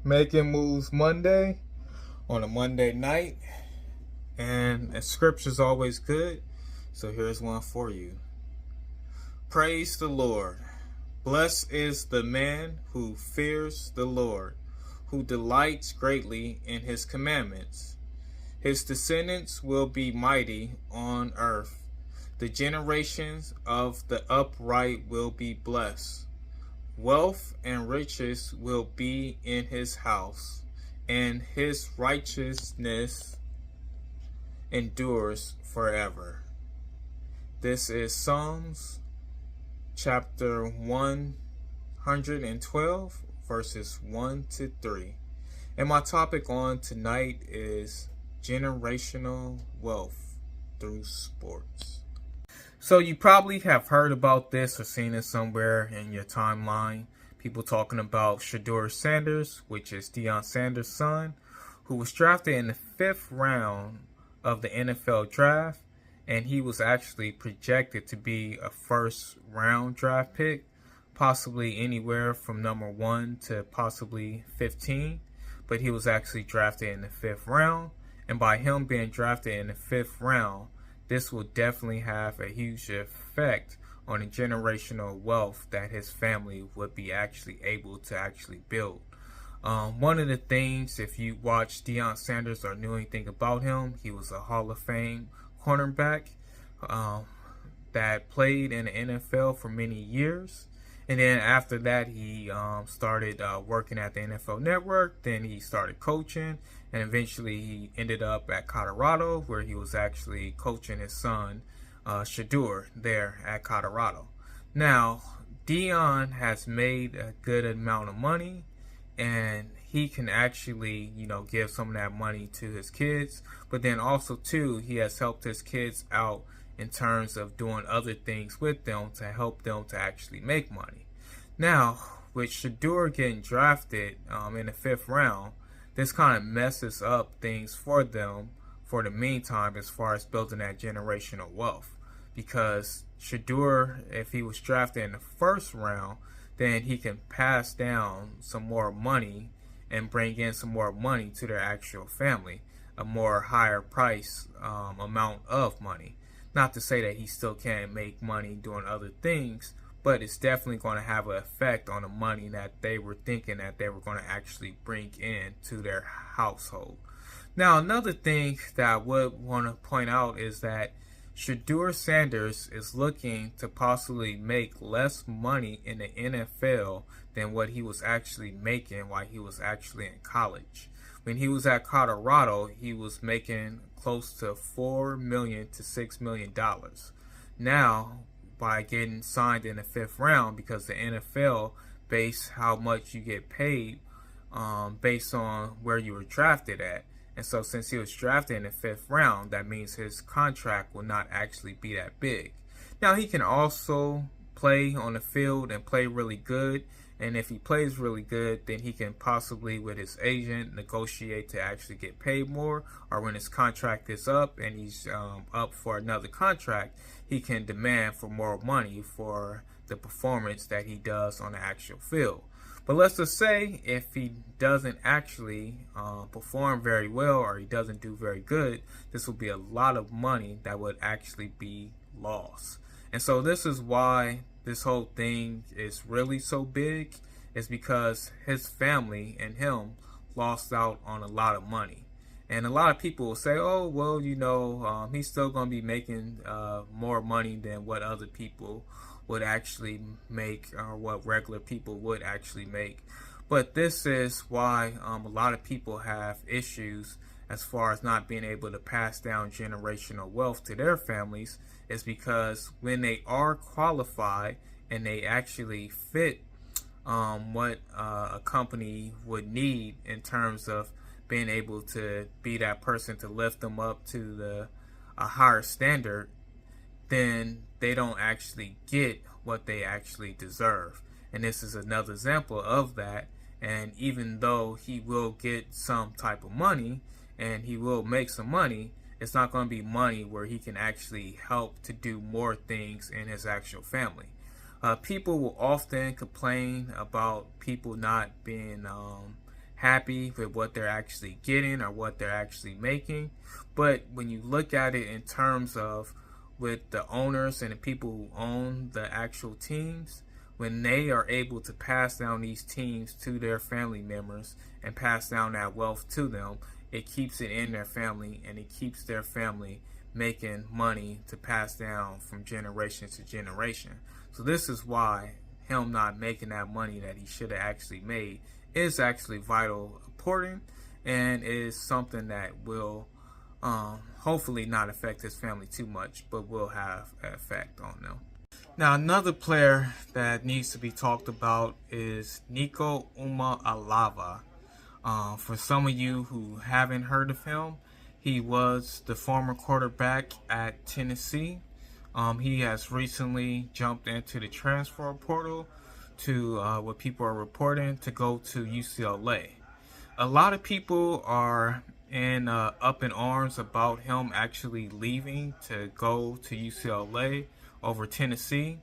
Making Moves Monday on a Monday night, and the scripture's always good, so here's one for you. Praise the Lord. Blessed is the man who fears the Lord, who delights greatly in his commandments. His descendants will be mighty on earth. The generations of the upright will be blessed. Wealth and riches will be in his house, and his righteousness endures forever. This is Psalms chapter 112, verses 1 to 3. And my topic on tonight is generational wealth through sports. So you probably have heard about this or seen it somewhere in your timeline. People talking about Shedeur Sanders, which is Deion Sanders' son, who was drafted in the 5th round of the NFL draft, and he was actually projected to be a first round draft pick, possibly anywhere from number 1 to possibly 15, but he was actually drafted in the 5th round, and by him being drafted in the 5th round, this will definitely have a huge effect on the generational wealth that his family would be actually able to actually build. One of the things, if you watch Deion Sanders or knew anything about him, he was a Hall of Fame cornerback that played in the NFL for many years. And then after that, he started working at the NFL Network. Then he started coaching, and eventually he ended up at Colorado, where he was actually coaching his son, Shedeur, there at Colorado. Now, Deion has made a good amount of money, and he can actually, give some of that money to his kids. But then also, too, he has helped his kids out in terms of doing other things with them to help them to actually make money. Now, with Shedeur getting drafted in the 5th round, this kind of messes up things for them for the meantime as far as building that generational wealth. Because Shedeur, if he was drafted in the 1st round, then he can pass down some more money and bring in some more money to their actual family, a more higher price amount of money. Not to say that he still can't make money doing other things, but it's definitely going to have an effect on the money that they were thinking that they were going to actually bring in to their household. Now, another thing that I would want to point out is that Shedeur Sanders is looking to possibly make less money in the NFL than what he was actually making while he was actually in college. When he was at Colorado, he was making close to $4 million to $6 million. Now, by getting signed in the 5th round, because the NFL base how much you get paid based on where you were drafted at. And so since he was drafted in the 5th round, that means his contract will not actually be that big. Now, he can also play on the field and play really good. And if he plays really good, then he can possibly, with his agent, negotiate to actually get paid more. Or when his contract is up and he's up for another contract, he can demand for more money for the performance that he does on the actual field. But let's just say if he doesn't actually perform very well, or he doesn't do very good, this will be a lot of money that would actually be lost. And so this is why this whole thing is really so big, is because his family and him lost out on a lot of money. And a lot of people will say, oh, well, he's still going to be making more money than what other people would actually make, or what regular people would actually make. But this is why a lot of people have issues as far as not being able to pass down generational wealth to their families, is because when they are qualified and they actually fit what a company would need in terms of being able to be that person to lift them up to a higher standard, then they don't actually get what they actually deserve. And this is another example of that. And even though he will get some type of money and he will make some money, it's not going to be money where he can actually help to do more things in his actual family. People will often complain about people not being happy with what they're actually getting or what they're actually making. But when you look at it in terms of with the owners and the people who own the actual teams, when they are able to pass down these teams to their family members and pass down that wealth to them, it keeps it in their family, and it keeps their family making money to pass down from generation to generation. So this is why him not making that money that he should have actually made is actually vital important, and is something that will hopefully not affect his family too much, but will have an effect on them. Now, another player that needs to be talked about is Nico Umar-Alava. For some of you who haven't heard of him, he was the former quarterback at Tennessee. He has recently jumped into the transfer portal to what people are reporting to go to UCLA. A lot of people are up in arms about him actually leaving to go to UCLA over Tennessee,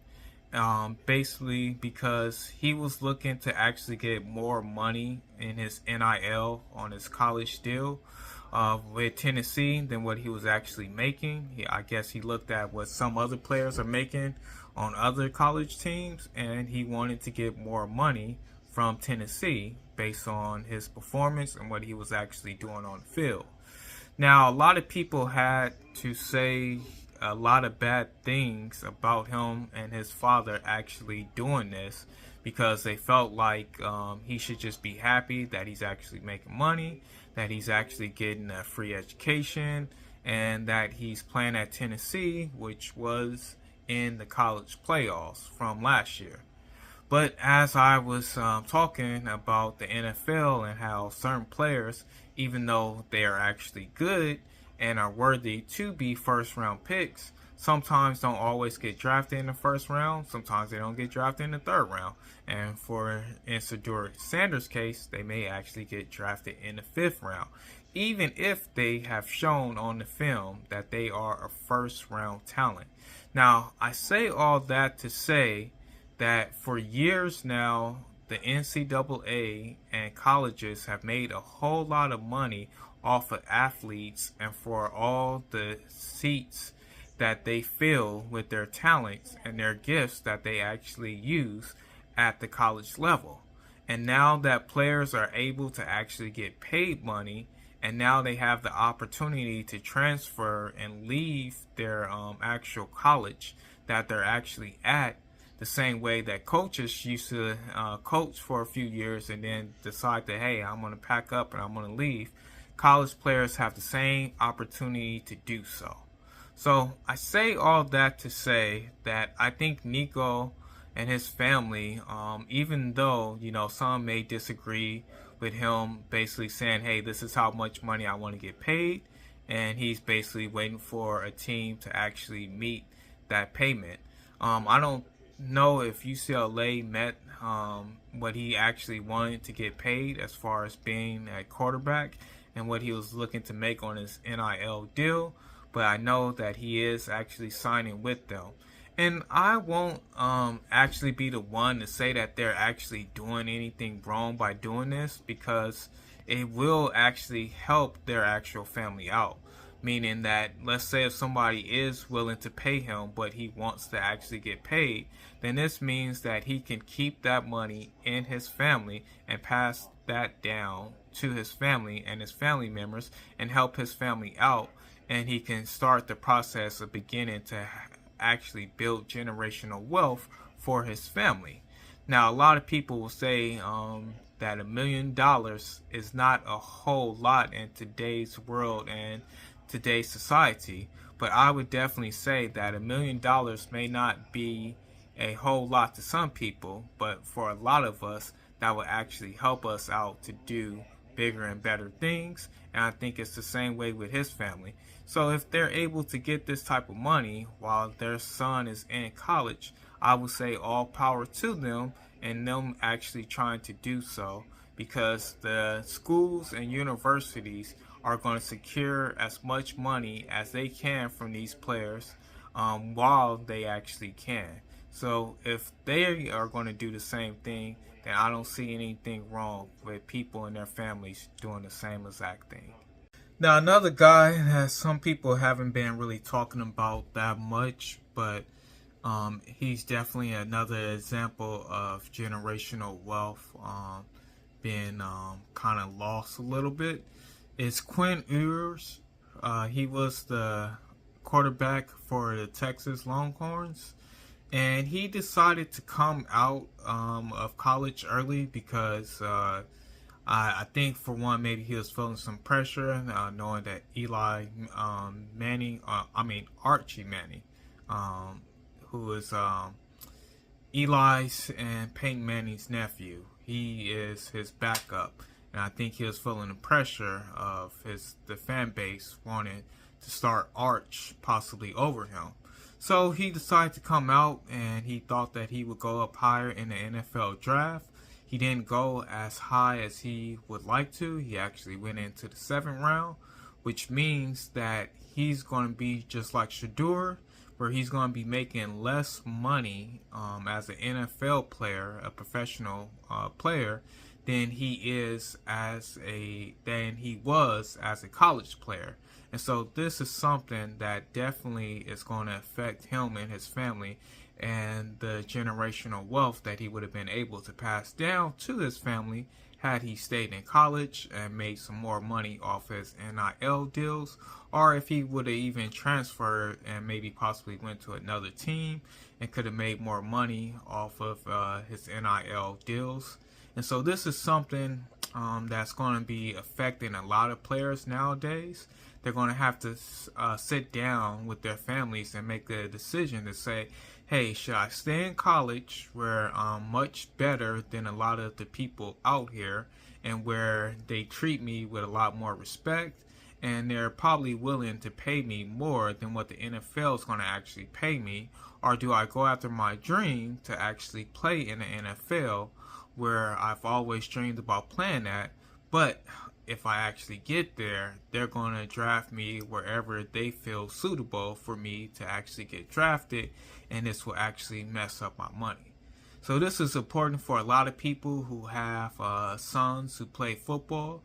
basically because he was looking to actually get more money in his NIL on his college deal with Tennessee than what he was actually making. I guess he looked at what some other players are making on other college teams, and he wanted to get more money from Tennessee based on his performance and what he was actually doing on the field. Now, a lot of people had to say a lot of bad things about him and his father actually doing this, because they felt like he should just be happy that he's actually making money, that he's actually getting a free education, and that he's playing at Tennessee, which was in the college playoffs from last year. But as I was talking about the NFL and how certain players, even though they are actually good and are worthy to be first round picks, sometimes don't always get drafted in the first round. Sometimes they don't get drafted in the third round. And for Shedeur Sanders' case, they may actually get drafted in the fifth round, even if they have shown on the film that they are a first round talent. Now, I say all that to say that for years now, the NCAA and colleges have made a whole lot of money off of athletes and for all the seats that they fill with their talents and their gifts that they actually use at the college level. And now that players are able to actually get paid money, and now they have the opportunity to transfer and leave their actual college that they're actually at, the same way that coaches used to coach for a few years and then decide that, hey, I'm going to pack up and I'm going to leave. College players have the same opportunity to do so. So I say all that to say that I think Nico and his family, even though, some may disagree with him basically saying, hey, this is how much money I want to get paid, and he's basically waiting for a team to actually meet that payment. I don't know if UCLA met what he actually wanted to get paid as far as being a quarterback and what he was looking to make on his NIL deal, but I know that he is actually signing with them. And I won't actually be the one to say that they're actually doing anything wrong by doing this, because it will actually help their actual family out. Meaning that, let's say if somebody is willing to pay him, but he wants to actually get paid, then this means that he can keep that money in his family and pass that down to his family and his family members and help his family out. And he can start the process of beginning to actually build generational wealth for his family. Now, a lot of people will say that $1 million is not a whole lot in today's world and today's society, but I would definitely say that $1 million may not be a whole lot to some people, but for a lot of us, that would actually help us out to do bigger and better things. And I think it's the same way with his family. So if they're able to get this type of money while their son is in college, I would say all power to them and them actually trying to do so, because the schools and universities are going to secure as much money as they can from these players while they actually can. So if they are going to do the same thing, then I don't see anything wrong with people and their families doing the same exact thing. Now, another guy that some people haven't been really talking about that much, but he's definitely another example of generational wealth being kind of lost a little bit, is Quinn Ewers. He was the quarterback for the Texas Longhorns, and he decided to come out of college early because I think, for one, maybe he was feeling some pressure, knowing that Archie Manning, who is Eli's and Peyton Manning's nephew. He is his backup, and I think he was feeling the pressure of the fan base wanting to start Arch possibly over him. So he decided to come out, and he thought that he would go up higher in the NFL draft. He didn't go as high as he would like to. He actually went into the 7th round, which means that he's going to be just like Shedeur, where he's going to be making less money as an NFL player, a professional player, than he was as a college player. And so this is something that definitely is going to affect him and his family, and the generational wealth that he would have been able to pass down to his family had he stayed in college and made some more money off his NIL deals, or if he would have even transferred and maybe possibly went to another team and could have made more money off of his NIL deals. And so this is something that's going to be affecting a lot of players nowadays. They're going to have to sit down with their families and make a decision to say, hey, should I stay in college where I'm much better than a lot of the people out here and where they treat me with a lot more respect, and they're probably willing to pay me more than what the NFL is going to actually pay me? Or do I go after my dream to actually play in the NFL where I've always dreamed about playing at, but if I actually get there, they're going to draft me wherever they feel suitable for me to actually get drafted, and this will actually mess up my money. So this is important for a lot of people who have sons who play football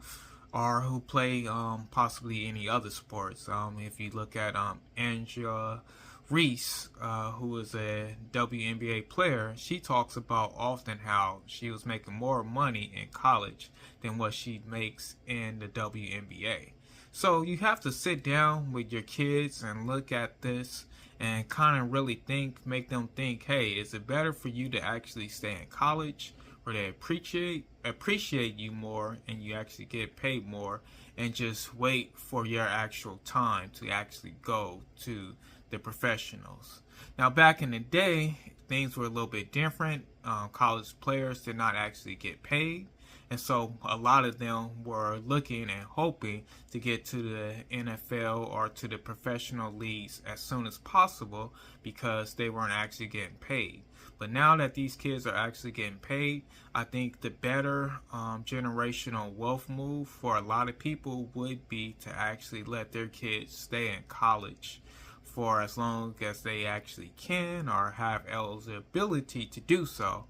or who play possibly any other sports. If you look at Angela Reese, who is a WNBA player, she talks about often how she was making more money in college than what she makes in the WNBA. So you have to sit down with your kids and look at this and kind of really make them think, hey, is it better for you to actually stay in college where they appreciate you more and you actually get paid more, and just wait for your actual time to actually go to the professionals? Now, back in the day, things were a little bit different. College players did not actually get paid, and so a lot of them were looking and hoping to get to the NFL or to the professional leagues as soon as possible because they weren't actually getting paid. But now that these kids are actually getting paid, I think the better generational wealth move for a lot of people would be to actually let their kids stay in college for as long as they actually can or have eligibility to do so.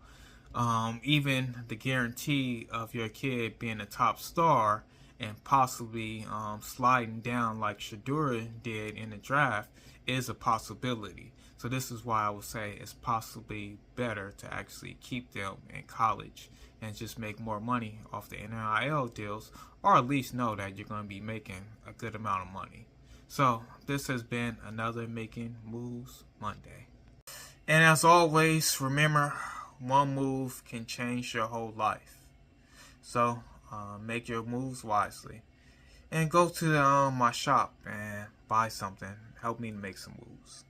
Even the guarantee of your kid being a top star and possibly sliding down like Shedeur did in the draft is a possibility. So this is why I would say it's possibly better to actually keep them in college and just make more money off the NIL deals, or at least know that you're going to be making a good amount of money. So this has been another Making Moves Monday. And as always, remember, one move can change your whole life. So make your moves wisely. And go to my shop and buy something. Help me to make some moves.